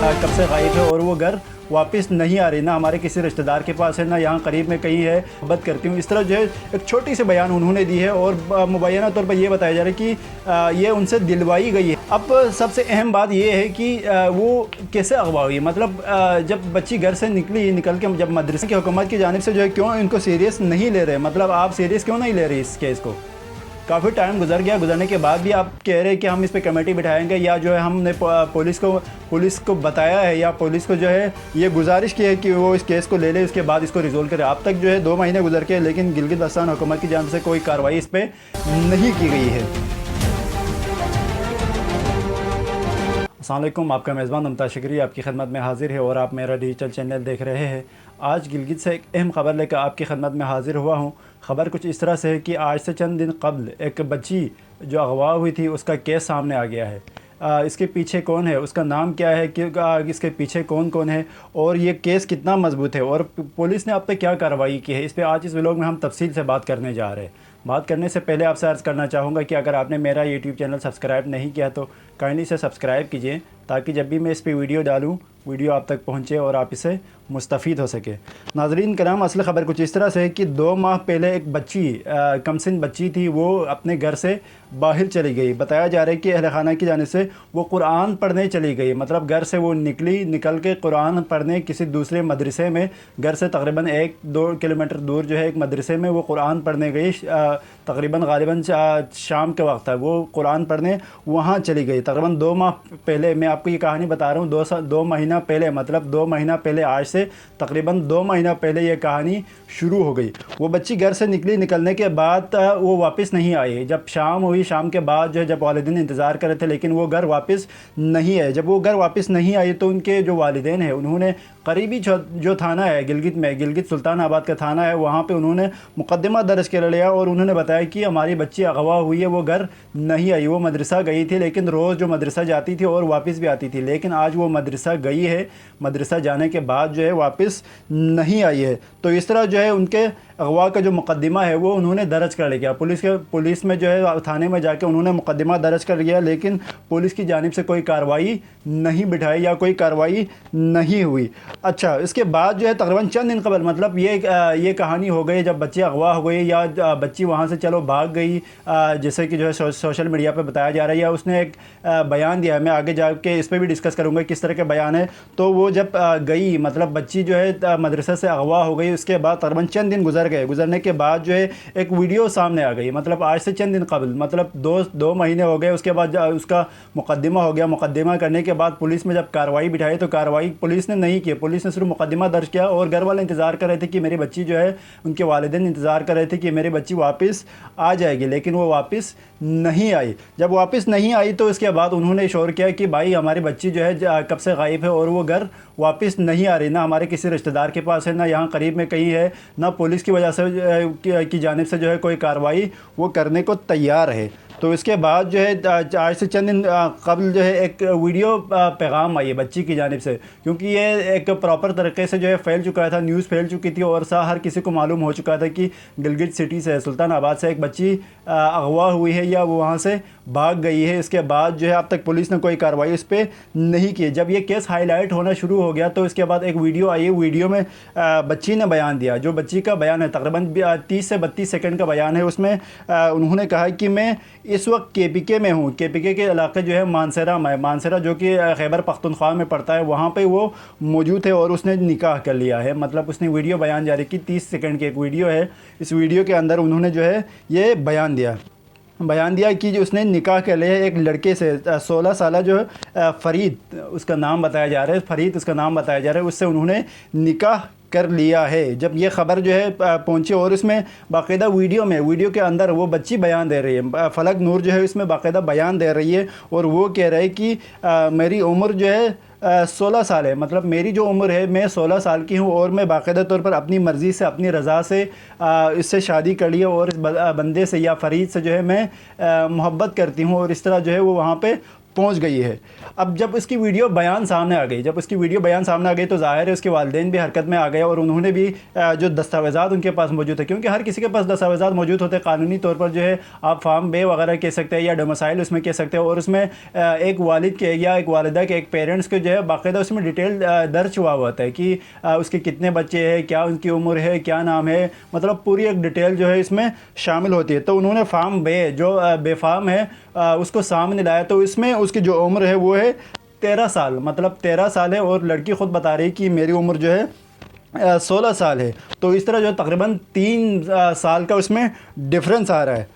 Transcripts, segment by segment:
कब से गायब है और वो घर वापस नहीं आ रही, ना हमारे किसी रिश्तेदार के पास है, ना यहाँ करीब में कहीं है, बात करती हूँ। इस तरह जो है एक छोटी सी बयान उन्होंने दी है और मुबैना तौर पर ये बताया जा रहा है कि ये उनसे दिलवाई गई है। अब सबसे अहम बात ये है कि वो कैसे अगवा हुई, मतलब जब बच्ची घर से निकल के जब मदरसे की हुकूमत की जानिब से जो है क्यों इनको सीरियस नहीं ले रहे, मतलब आप सीरियस क्यों नहीं ले रहे इस केस को। काफ़ी टाइम गुजर गया, गुजरने के बाद भी आप कह रहे हैं कि हम इस पे कमेटी बिठाएंगे, या जो है हमने पुलिस को बताया है या पुलिस को जो है ये गुजारिश की है कि वो इस केस को ले ले, उसके बाद इसको रिजोल्व करे। अब तक जो है 2 महीने गुजर के, लेकिन गिलगित बल्तिस्तान हुकूमत की जानिब से कोई कार्रवाई इस पर नहीं की गई है। अस्सलाम वालेकुम, आपका मेज़बान मुमताज़ शकरी आपकी खिदमत में हाजिर है और आप मेरा डिजिटल चैनल देख रहे हैं। आज गिलगित से एक अहम ख़बर लेकर आपकी खिदमत में हाजिर हुआ हूँ। ख़बर कुछ इस तरह से है कि आज से चंद दिन कबल एक बच्ची जो अगवा हुई थी उसका केस सामने आ गया है। इसके पीछे कौन है, उसका नाम क्या है, कि इसके पीछे कौन कौन है और ये केस कितना मजबूत है और पुलिस ने अब तक क्या कार्रवाई की है, इस पर आज इस व्लॉग में हम तफसील से बात करने जा रहे हैं। बात करने से पहले आपसे अर्ज़ करना चाहूँगा कि अगर आपने मेरा यूट्यूब चैनल सब्सक्राइब नहीं किया तो काइंडली से सब्सक्राइब कीजिए, ताकि जब भी मैं इस पर वीडियो डालूँ वीडियो आप तक पहुँचे और आप इससे मुस्तफ़ीद हो सके। नाज़रीन कराम, असल ख़बर कुछ इस तरह से है कि 2 माह पहले एक बच्ची कमसिन बच्ची थी, वो अपने घर से बाहर चली गई। बताया जा रहा है कि अहल खाना की जानिब से वो कुरान पढ़ने चली गई, मतलब घर से वो निकल के कुरान पढ़ने किसी दूसरे मदरसे में, घर से तकरीबन 1-2 किलोमीटर दूर जो है एक मदरसे में वो कुरान पढ़ने गई। तकरीबन गालिबन शाम के वक्त था, वो कुरान पढ़ने वहाँ चली गई। तकरीबन 2 माह पहले, मैं आपको ये कहानी बता रहा हूँ, 2 महीना पहले, मतलब 2 महीना पहले, आज से तकरीबन 2 महीना पहले ये कहानी शुरू हो गई। वो बच्ची घर से निकलने के बाद वो वापस नहीं आई। जब शाम हुई, शाम के बाद जो है जब वालिदैन इंतज़ार कर रहे थे, लेकिन वो घर वापस नहीं आए। जब वो घर वापस नहीं आई तो उनके जो वालिदैन हैं उन्होंने करीबी जो थाना है गिलगित में, गिलगित सुल्तानाबाद का थाना है, वहाँ पे उन्होंने मुकदमा दर्ज कर लिया और उन्होंने बताया कि हमारी बच्ची अगवा हुई है, वो घर नहीं आई, वो मदरसा गई थी, लेकिन रोज़ जो मदरसा जाती थी और वापस भी आती थी, लेकिन आज वो मदरसा गई है, मदरसा जाने के बाद जो है वापस नहीं आई है। तो इस तरह जो है उनके अगवा का जो मुकदमा है वो उन्होंने दर्ज कर लिया। पुलिस में जो है थाने में जाके उन्होंने मुकदमा दर्ज कर लिया, लेकिन पुलिस की जानिब से कोई कार्रवाई नहीं बिठाई या कोई कार्रवाई नहीं हुई। अच्छा, इसके बाद जो है तकरीबन चंद दिन कबल, मतलब ये कहानी हो गई जब बच्ची अगवा हो गई या बच्ची वहाँ से चलो भाग गई, जैसे कि जो है सोशल मीडिया पे बताया जा रहा है, या उसने एक बयान दिया है। मैं आगे जाके इस पर भी डिस्कस करूँगा किस तरह के बयान है। तो वो जब गई, मतलब बच्ची जो है मदरसा से अगवा हो गई, उसके बाद तकरीबन चंद दिन गुजरने के बाद जो है एक वीडियो सामने आ गई, मतलब आज से चंद दिन कबल, मतलब 2 महीने हो गए। उसके बाद उसका मुकदमा हो गया। मुकदमा करने के बाद पुलिस में जब कार्रवाई बिठाई तो कार्रवाई पुलिस ने नहीं की। पुलिस ने सिर्फ मुकदमा दर्ज किया और घर वाले इंतज़ार कर रहे थे कि मेरी बच्ची जो है, उनके वालिदैन इंतज़ार कर रहे थे कि मेरी बच्ची वापस आ जाएगी, लेकिन वो वापस नहीं आई। जब वापस नहीं आई तो इसके बाद उन्होंने शोर किया कि भाई हमारी बच्ची जो है कब से गायब है और वो घर वापस नहीं आ रही, ना हमारे किसी रिश्तेदार के पास है, ना यहाँ करीब में कहीं है, ना पुलिस की वजह से की जानिब से जो है कोई कार्रवाई वो करने को तैयार है। तो इसके बाद जो है आज से चंद दिन कबल जो है एक वीडियो पैगाम आई है बच्ची की जानिब से, क्योंकि ये एक प्रॉपर तरीके से जो है फैल चुका था, न्यूज़ फैल चुकी थी और हर किसी को मालूम हो चुका था कि गिलगित सिटी से, सुल्तानाबाद से एक बच्ची अगवा हुई है या वो वहाँ से भाग गई है। इसके बाद जो है अब तक पुलिस ने कोई कार्रवाई इस पर नहीं की। जब ये केस हाईलाइट होना शुरू हो गया तो इसके बाद एक वीडियो आई। वीडियो में बच्ची ने बयान दिया, जो बच्ची का बयान है तकरीबन 30 से 32 सेकंड का बयान है। उसमें उन्होंने कहा कि मैं इस वक्त KPK में हूँ। KPK के इलाके जो है मानसरा में, मानसरा जो कि खैबर पख्तूनख्वा में पड़ता है, वहाँ पे वो मौजूद है और उसने निकाह कर लिया है। मतलब उसने वीडियो बयान जारी की, 30 सेकंड की एक वीडियो है। इस वीडियो के अंदर उन्होंने जो है ये बयान दिया कि जो उसने निकाह कर लिया है एक लड़के से, 16 साल जो फ़रीद उसका नाम बताया जा रहा है, फ़रीद उसका नाम बताया जा रहा है, उससे उन्होंने निकाह कर लिया है। जब ये ख़बर जो है पहुंची और इसमें बाकायदा वीडियो के अंदर वो बच्ची बयान दे रही है, फलक नूर जो है इसमें बाकायदा बयान दे रही है और वो कह रहा है कि मेरी उम्र जो है 16 साल है, मतलब मेरी जो उम्र है मैं 16 साल की हूँ और मैं बाकायदा तौर पर अपनी मर्ज़ी से, अपनी रज़ा से इससे शादी कर ली है और इस बंदे से या फ़रीद से जो है मैं मोहब्बत करती हूँ। और इस तरह जो है वो वहाँ पे पहुंच गई है। अब जब उसकी वीडियो बयान सामने आ गई, तो ज़ाहिर है उसके वालिदैन भी हरकत में आ गए और उन्होंने भी जो दस्तावेज़ात उनके पास मौजूद थे, क्योंकि हर किसी के पास दस्तावेज़ात मौजूद होते हैं कानूनी तौर पर, जो है आप फार्म बे वगैरह कह सकते हैं या डोमिसाइल उसमें कह सकते हैं, और उसमें एक वालिद के या एक वालिदा के, एक पेरेंट्स के जो है बाकायदा उसमें डिटेल दर्ज हुआ होता है कि उसके कितने बच्चे हैं, क्या उनकी उम्र है, क्या नाम है, मतलब पूरी एक डिटेल जो है इसमें शामिल होती है। तो उन्होंने फार्म बे जो बेफार्म है उसको सामने लाया, तो इसमें उसकी जो उम्र है वो है 13 साल, मतलब 13 साल है, और लड़की ख़ुद बता रही कि मेरी उम्र जो है 16 साल है। तो इस तरह जो तकरीबन 3 साल का उसमें डिफरेंस आ रहा है।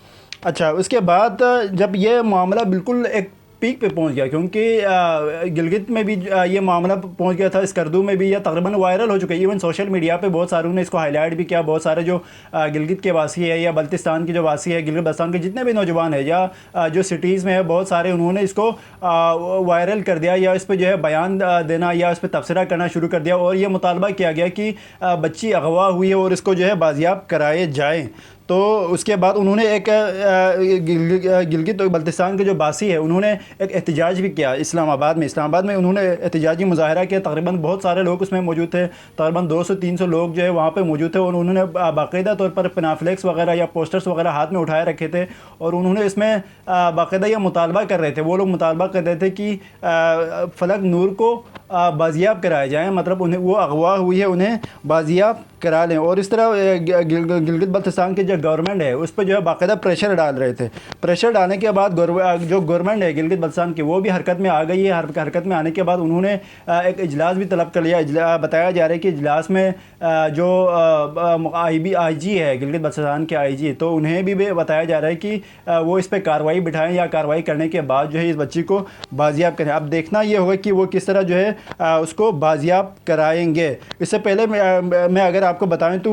अच्छा, उसके बाद जब ये मामला बिल्कुल एक पीक पे पहुंच गया, क्योंकि गिलगित में भी ये मामला पहुंच गया था, स्कर्दू में भी, या तकरीबन वायरल हो चुका है। इवन सोशल मीडिया पे बहुत सारों ने इसको हाईलाइट भी किया। बहुत सारे जो गिलगित के वासी है या बल्तिस्तान की जो वासी है, गिलगित बल्तिस्तान के जितने भी नौजवान है या जो सिटीज़ में है, बहुत सारे उन्होंने इसको वायरल कर दिया या इस पर जो है बयान देना या इस पर तबसरा करना शुरू कर दिया, और ये मुतालबा किया गया कि बच्ची अगवा हुई है और इसको जो है बाजियाब कराए जाएँ। तो उसके बाद उन्होंने एक गिलगित बल्तिस्तान के जो बासी है उन्होंने एक एहतजाज भी किया इस्लामाबाद में उन्होंने एहतजाजी मुजाहरा किया। तकरीबन बहुत सारे लोग उसमें मौजूद थे, तकरीबन 200-300 लोग जो है वहाँ पे मौजूद थे, और उन्होंने बाकायदा तौर पर पनाफ्लेक्स वगैरह या पोस्टर्स वगैरह हाथ में उठाए रखे थे, और उन्होंने इसमें बाकायदा यह मुतालबा कर रहे थे, वो लोग मुतालबा कर रहे थे कि फलक नूर को बाजियाब कराया जाए, मतलब उन्हें वो अगवा हुई है उन्हें बाजियाब करा लें। और इस तरह गिलगित बल्तिस्तान की जो गवर्नमेंट है उस पर जो है बाकायदा प्रेशर डाल रहे थे। प्रेशर डालने के बाद जो गवर्नमेंट है गिलगित बल्तिस्तान की वो भी हरकत में आ गई है। हरकत में आने के बाद उन्होंने एक इजलास भी तलब कर लिया। बताया जा रहा है कि इजलास में जो IG है गिलगित बल्तिस्तान के IG, तो उन्हें भी बताया जा रहा है कि वो इस पर कार्रवाई बिठाएं या कार्रवाई करने के बाद जो है इस बच्ची को बाजियाब करें। अब देखना ये होगा कि वो किस तरह जो है उसको बाजियाब कराएंगे। इससे पहले मैं अगर आपको बताएं तो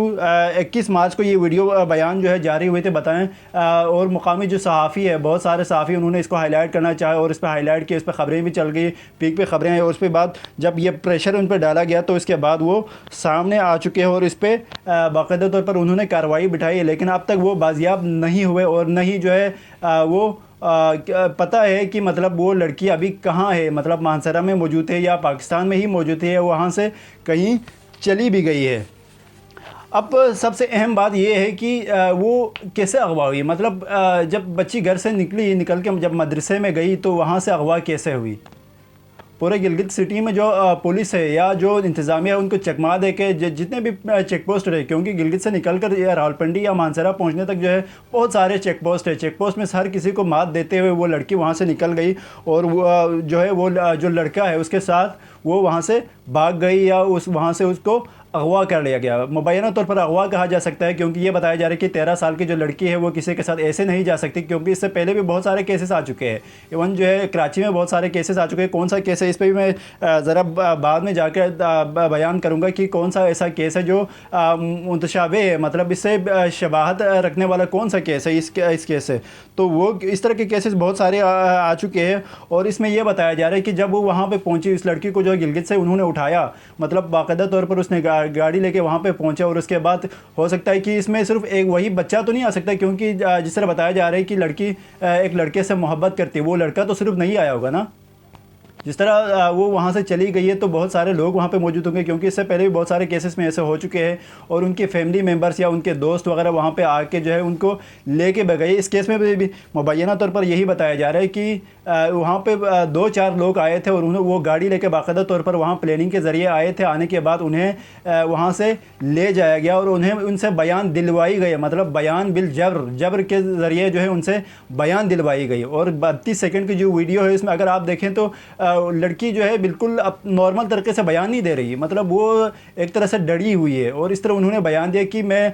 21 मार्च को ये वीडियो बयान जो है जारी हुए थे बताएं, और मुकामी जो सहाफ़ी है, बहुत सारे सहाफ़ी उन्होंने इसको हाईलाइट करना चाहे और इस पर हाईलाइट किया, इस पर ख़बरें भी चल गई, पीक पे ख़बरें हैं, और उस पर बाद जब ये प्रेशर उन पर डाला गया तो इसके बाद वो सामने आ चुके हैं और इस पर बाकायदा तौर पर उन्होंने कार्रवाई बिठाई है। लेकिन अब तक वो बाजियाब नहीं हुए और नहीं जो है वो पता है कि मतलब वो लड़की अभी कहाँ है, मतलब मानसरा में मौजूद है या पाकिस्तान में ही मौजूद है, वहाँ से कहीं चली भी गई है। अब सबसे अहम बात यह है कि वो कैसे अगवा हुई, मतलब जब बच्ची घर से निकल के जब मदरसे में गई तो वहाँ से अगवा कैसे हुई। पूरे गिलगित सिटी में जो पुलिस है या जो इंतज़ामिया है उनको चकमा दे के जितने भी चेक पोस्ट रहे, क्योंकि गिलगित से निकल कर रावलपिंडी या मानसरा पहुंचने तक जो है बहुत सारे चेक पोस्ट है। चेक पोस्ट में हर किसी को मात देते हुए वो लड़की वहां से निकल गई, और वो जो है वो जो लड़का है उसके साथ वो वहां से भाग गई या वहाँ से उसको अगवा कर लिया गया। मुबैना तौर पर अगवा कहा जा सकता है, क्योंकि ये बताया जा रहा है कि 13 साल की जो लड़की है वो किसी के साथ ऐसे नहीं जा सकती, क्योंकि इससे पहले भी बहुत सारे केसेस आ चुके हैं। इवन जो है कराची में बहुत सारे केसेस आ चुके हैं। कौन सा केस है इस पर भी मैं ज़रा बाद में जाकर बयान करूँगा कि कौन सा ऐसा केस है जो मुतशाबे है, मतलब इससे शबाहत रखने वाला कौन सा केस है इस केस से। तो वो इस तरह के केसेस बहुत सारे आ चुके हैं, और इसमें यह बताया जा रहा है कि जब वो वहाँ पर पहुँची, इस लड़की को जो गिलगित से उन्होंने उठाया, मतलब बाकायदा तौर पर उसने गाड़ी लेके वहाँ पे पहुँचा, और उसके बाद हो सकता है कि इसमें सिर्फ एक वही बच्चा तो नहीं आ सकता, क्योंकि जिस तरह बताया जा रहा है कि लड़की एक लड़के से मोहब्बत करती है, वो लड़का तो सिर्फ नहीं आया होगा ना। जिस तरह वो वहाँ से चली गई है तो बहुत सारे लोग वहाँ पे मौजूद होंगे, क्योंकि इससे पहले भी बहुत सारे केसेस में ऐसे हो चुके हैं, और उनके फैमिली मेम्बर्स या उनके दोस्त वगैरह वहाँ पे आके जो है उनको लेके बह गए। इस केस में भी मुबैना तौर पर यही बताया जा रहा है कि वहाँ पे 2-4 लोग आए थे, और उन्हें वो गाड़ी लेके बाकायदा तौर पर वहाँ प्लानिंग के ज़रिए आए थे। आने के बाद उन्हें वहाँ से ले जाया गया और उन्हें उनसे बयान दिलवाई गई, मतलब बयान बिल जबर के ज़रिए जो है उनसे बयान दिलवाई गई। और 32 सेकंड की जो वीडियो है इसमें अगर आप देखें तो लड़की जो है बिल्कुल अब नॉर्मल तरीके से बयान नहीं दे रही, मतलब वो एक तरह से डरी हुई है, और इस तरह उन्होंने बयान दिया कि मैं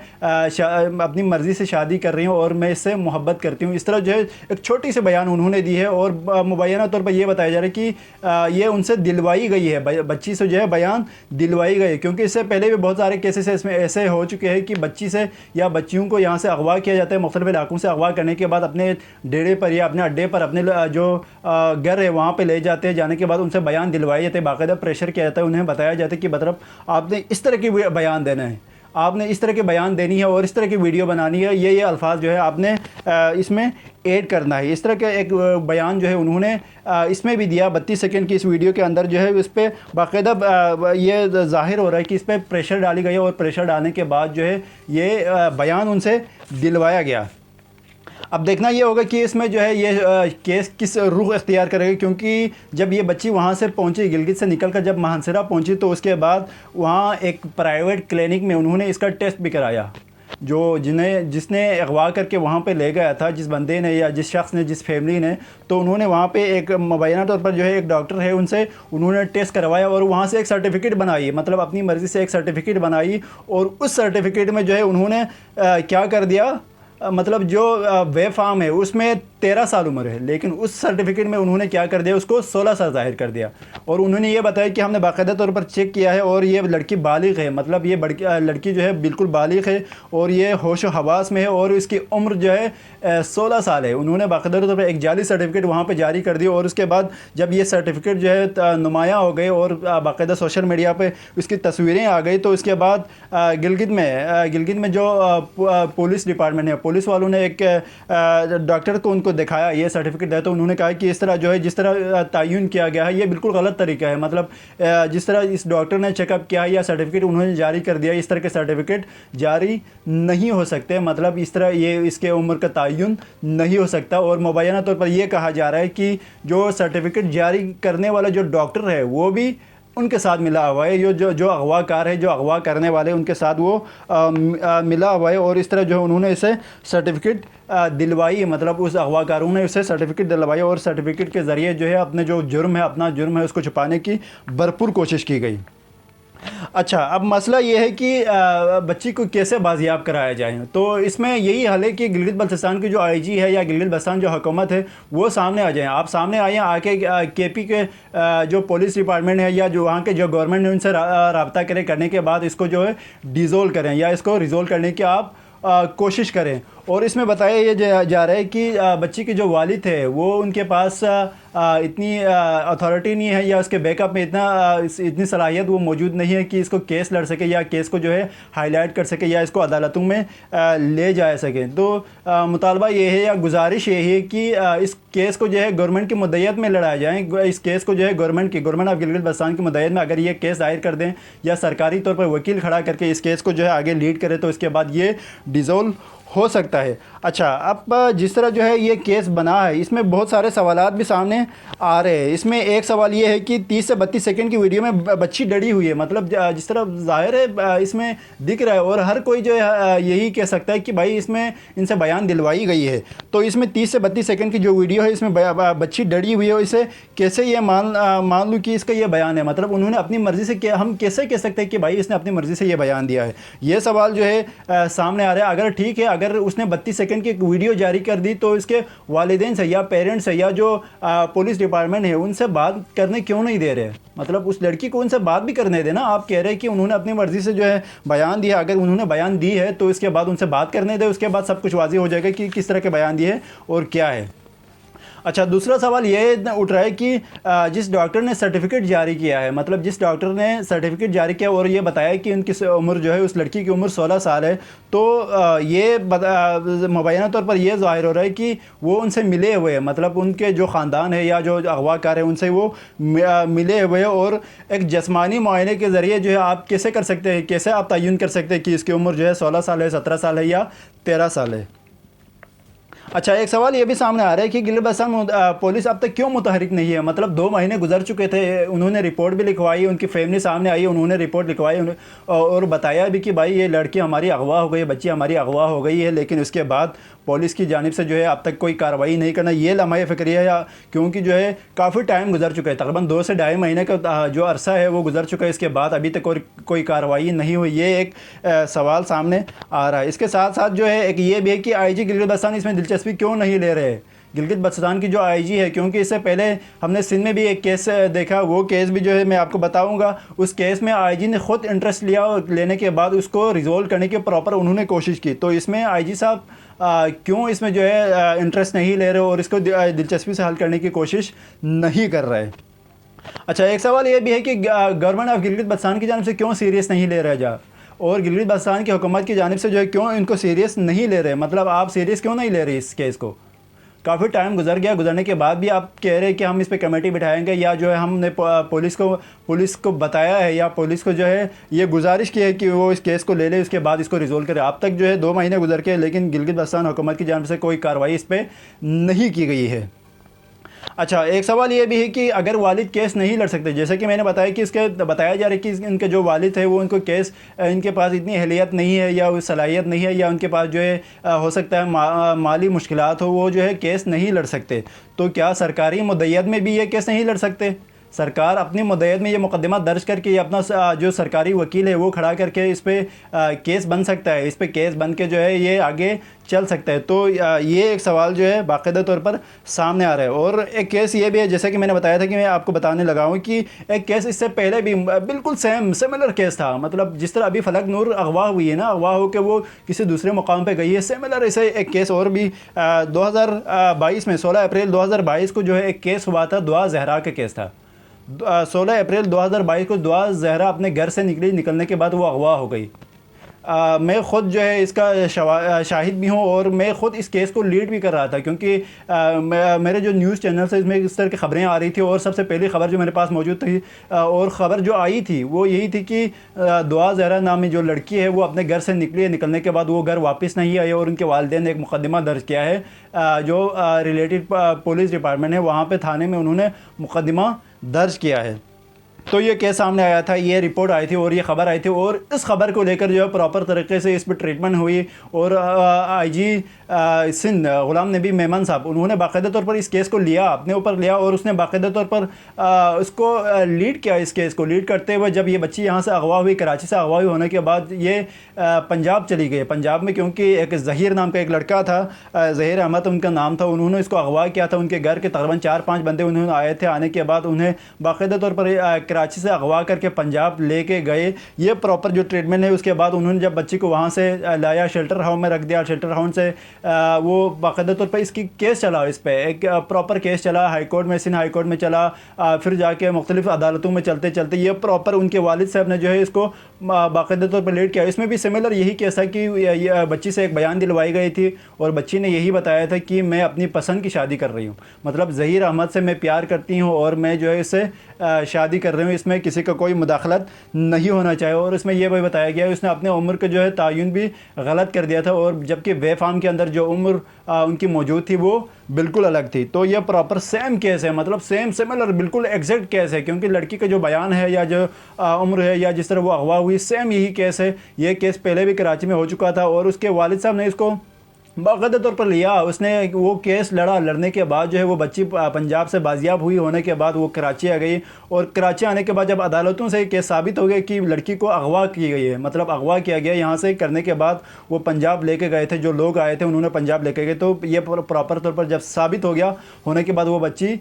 अपनी मर्ज़ी से शादी कर रही हूँ और मैं इससे मोहब्बत करती हूँ। इस तरह जो है एक छोटी सी बयान उन्होंने दी है, और मुबैना तौर पर यह बताया जा रहा है कि ये उनसे दिलवाई गई है, बच्ची से जो है बयान दिलवाई गई, क्योंकि इससे पहले भी बहुत सारे केसेस इसमें ऐसे हो चुके हैं कि बच्ची से या बच्चियों को यहाँ से अगवा किया जाता है, मुख्तलिफ इलाकों से अगवा करने के बाद अपने डेरे पर या अपने अड्डे पर अपने जो घर है वहाँ पर ले जाते हैं। जाने के बाद उनसे बयान दिलवाए जाते हैं, बाकायदा प्रेशर किया जाता है, उन्हें बताया जाता है कि मतलब आपने इस तरह की बयान देना है। आपने इस तरह के बयान देनी है और इस तरह की वीडियो बनानी है, ये अल्फाज जो है आपने इसमें ऐड करना है। इस तरह का एक बयान जो है उन्होंने इसमें भी दिया। 32 सेकंड की इस वीडियो के अंदर जो है इस पर बाकायदा ये ज़ाहिर हो रहा है कि इस पर प्रेशर डाली गई और प्रेशर डालने के बाद जो है ये बयान उनसे दिलवाया गया। अब देखना ये होगा कि इसमें जो है ये केस किस रुख इख्तियार करेगा, क्योंकि जब ये बच्ची वहाँ से पहुँची, गिलगित से निकलकर जब मानसरा पहुँची, तो उसके बाद वहाँ एक प्राइवेट क्लिनिक में उन्होंने इसका टेस्ट भी कराया। जो जिसने अगवा करके वहाँ पे ले गया था, जिस बंदे ने या जिस शख्स ने, जिस फैमिली ने, तो उन्होंने वहाँ पे एक मुबैना तौर पर जो है एक डॉक्टर है उनसे उन्होंने टेस्ट करवाया और वहाँ से एक सर्टिफिकेट बनाई, मतलब अपनी मर्ज़ी से एक सर्टिफिकेट बनाई। और उस सर्टिफिकेट में जो है उन्होंने क्या कर दिया, मतलब जो वे फार्म है उसमें 13 साल उम्र है, लेकिन उस सर्टिफिकेट में उन्होंने क्या कर दिया, उसको 16 साल ज़ाहिर कर दिया। और उन्होंने ये बताया कि हमने बाकायदा तौर पर चेक किया है और ये लड़की बालिग है, मतलब ये लड़की जो है बिल्कुल बालिग है और ये होश व हवास में है और इसकी उम्र जो है 16 साल है। उन्होंने बाकायदा तौर पर एक जाली सर्टिफिकेट वहाँ पर जारी कर दिया। और उसके बाद जब ये सर्टिफिकेट जो है नुमाया हो गए और बाकायदा सोशल मीडिया पर उसकी तस्वीरें आ गई, तो उसके बाद गिलगित में जो पुलिस डिपार्टमेंट है, पुलिस वालों ने एक डॉक्टर को उनको दिखाया ये सर्टिफिकेट दिया, तो उन्होंने कहा कि इस तरह जो है जिस तरह तयन किया गया है ये बिल्कुल गलत तरीका है। मतलब जिस तरह इस डॉक्टर ने चेकअप किया या सर्टिफिकेट उन्होंने जारी कर दिया, इस तरह के सर्टिफिकेट जारी नहीं हो सकते। मतलब इस तरह ये इसके उम्र का तयन नहीं हो सकता। और मुबैना तौर पर यह कहा जा रहा है कि जो सर्टिफिकेट जारी करने वाला जो डॉक्टर है वो भी उनके साथ मिला हुआ है, जो अगवाकार है, जो अगवा करने वाले उनके साथ वो मिला हुआ है। और इस तरह जो है उन्होंने इसे सर्टिफिकेट दिलवाई, मतलब उस अगवाकारों ने उसे सर्टिफिकेट दिलवाई और सर्टिफिकेट के ज़रिए जो है अपने जो जुर्म है, अपना जुर्म है, उसको छुपाने की भरपूर कोशिश की गई। अच्छा, अब मसला ये है कि बच्ची को कैसे बाजियाब कराया जाए। तो इसमें यही हल है कि गिलगित बल्तिस्तान की जो आईजी है या गिलगित बल्तिस्तान जो हुकूमत है वो सामने आ जाएं। आप सामने आए, आके केपी के जो पुलिस डिपार्टमेंट है या जो वहाँ के जो गवर्नमेंट है उनसे रब्ता करने के बाद इसको जो है डिज़ोल्व करें या इसको रिज़ोल्व करने की आप कोशिश करें। और इसमें बताया ये जा रहा है कि बच्ची के जो वालिद थे वो उनके पास इतनी अथॉरिटी नहीं है या उसके बैकअप में इतनी सलाहियत वो मौजूद नहीं है कि इसको केस लड़ सके या केस को जो है हाईलाइट कर सके या इसको अदालतों में ले जा सके। तो मुतालबा ये है या गुजारिश ये है कि इस केस को जो है गवर्नमेंट की मुद्दत में लड़ाया जाए। इस केस को जो है गवर्नमेंट ऑफ गिलगित बल्तिस्तान की मुद्दत में अगर ये केस दायर कर दें या सरकारी तौर पर वकील खड़ा करके इस केस को जो है आगे लीड करे, तो इसके बाद ये डिज़ोल्व हो सकता है। अच्छा, अब जिस तरह जो है ये केस बना है इसमें बहुत सारे सवालात भी सामने आ रहे हैं। इसमें एक सवाल ये है कि 30 से 32 सेकंड की वीडियो में बच्ची डरी हुई है, मतलब जिस तरह ज़ाहिर है इसमें दिख रहा है और हर कोई जो है यही कह सकता है कि भाई इसमें इनसे बयान दिलवाई गई है। तो इसमें 30 से 32 सेकंड की जो वीडियो है इसमें बच्ची डरी हुई है, इसे कैसे ये मान लूँ कि इसका ये बयान है। मतलब उन्होंने अपनी मर्ज़ी से हम कैसे कह सकते हैं कि भाई इसने अपनी मर्ज़ी से ये बयान दिया है। ये सवाल जो है सामने आ रहा है। अगर ठीक है, अगर उसने 32 सेकंड की एक वीडियो जारी कर दी तो इसके वालिदैन से या पेरेंट्स से या जो पुलिस डिपार्टमेंट है उनसे बात करने क्यों नहीं दे रहे? मतलब उस लड़की को उनसे बात भी करने देना। आप कह रहे हैं कि उन्होंने अपनी मर्ज़ी से जो है बयान दिया, अगर उन्होंने बयान दी है तो इसके बाद उनसे बात करने दे, उसके बाद सब कुछ वाज़ेह हो जाएगा कि किस तरह के बयान दिए और क्या है। अच्छा, दूसरा सवाल ये उठ रहा है कि जिस डॉक्टर ने सर्टिफिकेट जारी किया है, मतलब जिस डॉक्टर ने सर्टिफिकेट जारी किया और ये बताया कि उनकी उम्र जो है उस लड़की की उम्र 16 साल है, तो ये मुबैना तौर पर यह ज़ाहिर हो रहा है कि वो उनसे मिले हुए हैं, मतलब उनके जो ख़ानदान है या जो अगवाकार है उनसे वो मिले हुए हैं। और एक जिस्मानी मुआयने के ज़रिए जो है आप कैसे कर सकते हैं, कैसे आप तयन कर सकते हैं कि इसकी उम्र जो है 16 साल है, 17 साल है या 13 साल है। अच्छा, एक सवाल ये भी सामने आ रहा है कि गिलगित बल्तिस्तान पुलिस अब तक क्यों मुतहरिक नहीं है। मतलब 2 महीने गुजर चुके थे, उन्होंने रिपोर्ट भी लिखवाई, उनकी फैमिली सामने आई, उन्होंने रिपोर्ट लिखवाई और बताया भी कि भाई ये लड़की हमारी अगवा हो गई, बच्ची हमारी अगवा हो गई है, लेकिन उसके बाद पुलिस की जानिब से जो है अब तक कोई कार्रवाई नहीं करना। ये लम्हा फ़िक्रिया है, क्योंकि जो है काफ़ी टाइम गुजर चुका है, तकरीबन 2 से 2.5 महीने का जो अरसा है वो गुजर चुका है, इसके बाद अभी तक कोई कार्रवाई नहीं हुई। ये एक सवाल सामने आ रहा है। इसके साथ साथ जो है एक ये भी है कि आईजी गिलगित बल्तिस्तान इसमें दिलचस्पी क्यों नहीं ले रहे। गिलगित बल्तिस्तान की जो आईजी है, क्योंकि इससे पहले हमने सिंध में भी एक केस देखा, वो केस भी जो है मैं आपको बताऊंगा। उस केस में आईजी ने ख़ुद इंटरेस्ट लिया और लेने के बाद उसको रिजोल्व करने की प्रॉपर उन्होंने कोशिश की। तो इसमें आईजी साहब क्यों इसमें जो है इंटरेस्ट नहीं ले रहे और इसको दिलचस्पी से हल करने की कोशिश नहीं कर रहे। अच्छा, एक सवाल ये भी है कि गवर्नमेंट ऑफ गिलगित बल्तिस्तान की जानिब से क्यों सीरियस नहीं ले रहा जा। और गिलगित बल्तिस्तान की हुकूमत की जानिब से जो है क्यों इनको सीरियस नहीं ले रहे, मतलब आप सीरियस क्यों नहीं ले रहे इस केस को? काफ़ी टाइम गुजर गया, गुजरने के बाद भी आप कह रहे हैं कि हम इस पे कमेटी बिठाएंगे, या जो है हमने पुलिस को बताया है या पुलिस को जो है ये गुजारिश की है कि वो इस केस को ले ले, उसके बाद इसको रिजोल्व करे। अब तक जो है 2 महीने गुजर के, लेकिन गिलगित बल्तिस्तान हुकूमत की जानिब से कोई कार्रवाई इस पर नहीं की गई है। अच्छा, एक सवाल ये भी है कि अगर वालिद केस नहीं लड़ सकते, जैसे कि मैंने बताया कि इसके बताया जा रहा है कि इनके जो वालिद है वो इनको केस, इनके पास इतनी अहलियत नहीं है या वो सलाहियत नहीं है, या उनके पास जो है हो सकता है माली मुश्किलात हो, वो जो है केस नहीं लड़ सकते। तो क्या सरकारी मुद्दत में भी ये केस नहीं लड़ सकते? सरकार अपनी मुद्दत में ये मुकदमा दर्ज करके ये अपना जो सरकारी वकील है वो खड़ा करके इस पर केस बन सकता है, इस पर केस बन के जो है ये आगे चल सकता है। तो ये एक सवाल जो है बाकायदा तौर पर सामने आ रहा है। और एक केस ये भी है, जैसे कि मैंने बताया था कि मैं आपको बताने लगा हूँ कि एक केस इससे पहले भी बिल्कुल सिमिलर केस था, मतलब जिस तरह अभी फलक नूर अगवा हुई है ना, अगवा हो के वो किसी दूसरे मुकाम पे गई है, सिमिलर ऐसे एक केस और भी 2022 में 16 अप्रैल 2022 को जो है एक केस हुआ था, दुआ जहरा का केस था। 16 अप्रैल 2022 को दुआ जहरा अपने घर से निकलने के बाद वो अगवा हो गई। मैं ख़ुद जो है इसका शाहिद भी हूँ और मैं ख़ुद इस केस को लीड भी कर रहा था, क्योंकि मेरे जो न्यूज़ चैनल से इसमें इस तरह की ख़बरें आ रही थी। और सबसे पहली ख़बर जो मेरे पास मौजूद थी और ख़बर जो आई थी वो यही थी कि दुआ ज़हरा नामी जो लड़की है वो अपने घर से निकलने के बाद वो घर वापस नहीं आई, और उनके वालिदैन ने एक मुकदमा दर्ज किया है। जो रिलेटेड पुलिस डिपार्टमेंट है वहाँ पर थाने में उन्होंने मुकदमा दर्ज किया है। तो ये केस सामने आया था, ये रिपोर्ट आई थी और ये ख़बर आई थी, और इस ख़बर को लेकर जो है प्रॉपर तरीके से इस पर ट्रीटमेंट हुई। और आईजी सिंध ग़ुलाम नबी मेमन साहब, उन्होंने बाकायदा तौर पर इस केस को लिया, अपने ऊपर लिया, और उसने बाकायदा तौर पर उसको लीड किया। इस केस को लीड करते हुए जब ये बच्ची यहाँ से अगवा हुई, कराची से अगवा हुई होने के बाद ये पंजाब चली गई। पंजाब में क्योंकि एक ज़हीर नाम का एक लड़का था, ज़हीर अहमद उनका नाम था, उन्होंने इसको अगवा किया था। उनके घर के तकरीबन 4-5 बंदे उन्होंने आए थे। आने के बाद उन्हें बाकायदा तौर पर कराची से अगवा करके पंजाब लेके गए। ये प्रॉपर जो ट्रीटमेंट है, उसके बाद उन्होंने जब बच्ची को वहाँ से लाया, शेल्टर हाउस में रख दिया। शेल्टर हाउस से वो बाकायदा तौर पर इसकी केस चला, इस पर एक प्रॉपर केस चला, हाई कोर्ट में, सिंध हाई कोर्ट में चला, फिर जाके मुख्तलिफ अदालतों में चलते चलते ये प्रॉपर उनके वालिद साहब ने जो है इसको बाकायदा तौर पर लीड किया। इसमें भी सिमिलर यही केस था कि बच्ची से एक बयान दिलवाई गई थी और बच्ची ने यही बताया था कि मैं अपनी पसंद की शादी कर रही हूँ, मतलब ज़हीर अहमद से मैं प्यार करती हूँ और मैं जो है इससे शादी कर रही हूँ, इसमें किसी का कोई मुदाखलत नहीं होना चाहिए। और इसमें यह भी बताया गया उसने अपने उम्र का जो है तयन भी गलत कर दिया था, और जबकि वे फार्म के अंदर जो उम्र उनकी मौजूद थी वो बिल्कुल अलग थी। तो यह प्रॉपर सेम केस है, मतलब सेम सिमिलर बिल्कुल एग्जैक्ट केस है, क्योंकि लड़की का जो बयान है या जो उम्र है या जिस तरह वो अगवा हुई, सेम यही केस है। ये केस पहले भी कराची में हो चुका था और उसके वालिद साहब ने इसको बाकायदा तौर पर लिया। उसने वो केस लड़ा, लड़ने के बाद जो है वो बच्ची पंजाब से बाजियाब हुई होने के बाद वो कराची आ गई, और कराची आने के बाद जब अदालतों से केस साबित हो गया कि लड़की को अगवा की गई है, मतलब अगवा किया गया, यहाँ से करने के बाद वो पंजाब लेके गए थे, जो लोग आए थे उन्होंने पंजाब लेके गए। तो ये प्रॉपर तौर पर जब साबित हो गया होने के बाद वो बच्ची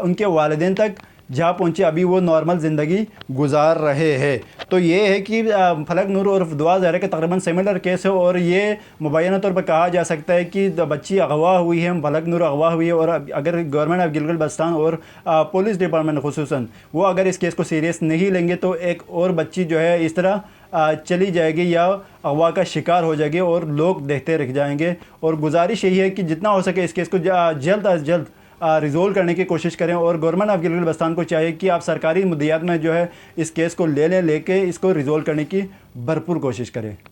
उनके वालिदैन तक जा पहुँचे, अभी वो नॉर्मल ज़िंदगी गुजार रहे हैं। तो ये है कि फलक नूर और दुआ ज़हरा के तकरीबन सिमिलर केस है, और ये मुबैना तौर पर कहा जा सकता है कि बच्ची अगवा हुई है, फलक नूर अगवा हुई है। और अगर गवर्नमेंट ऑफ गिलगित बल्तिस्तान और पुलिस डिपार्टमेंट खुसूसन वो अगर इस केस को सीरियस नहीं लेंगे तो एक और बच्ची जो है इस तरह चली जाएगी या अगवा का शिकार हो जाएगी और लोग देखते रह जाएंगे। और गुजारिश यही है कि जितना हो सके इस केस को जल्द अज जल्द रिज़ोल्व करने की कोशिश करें, और गवर्नमेंट ऑफ गिलगित बल्तिस्तान को चाहिए कि आप सरकारी मुद्दत में जो है इस केस को लेके इसको रिज़ोल्व करने की भरपूर कोशिश करें।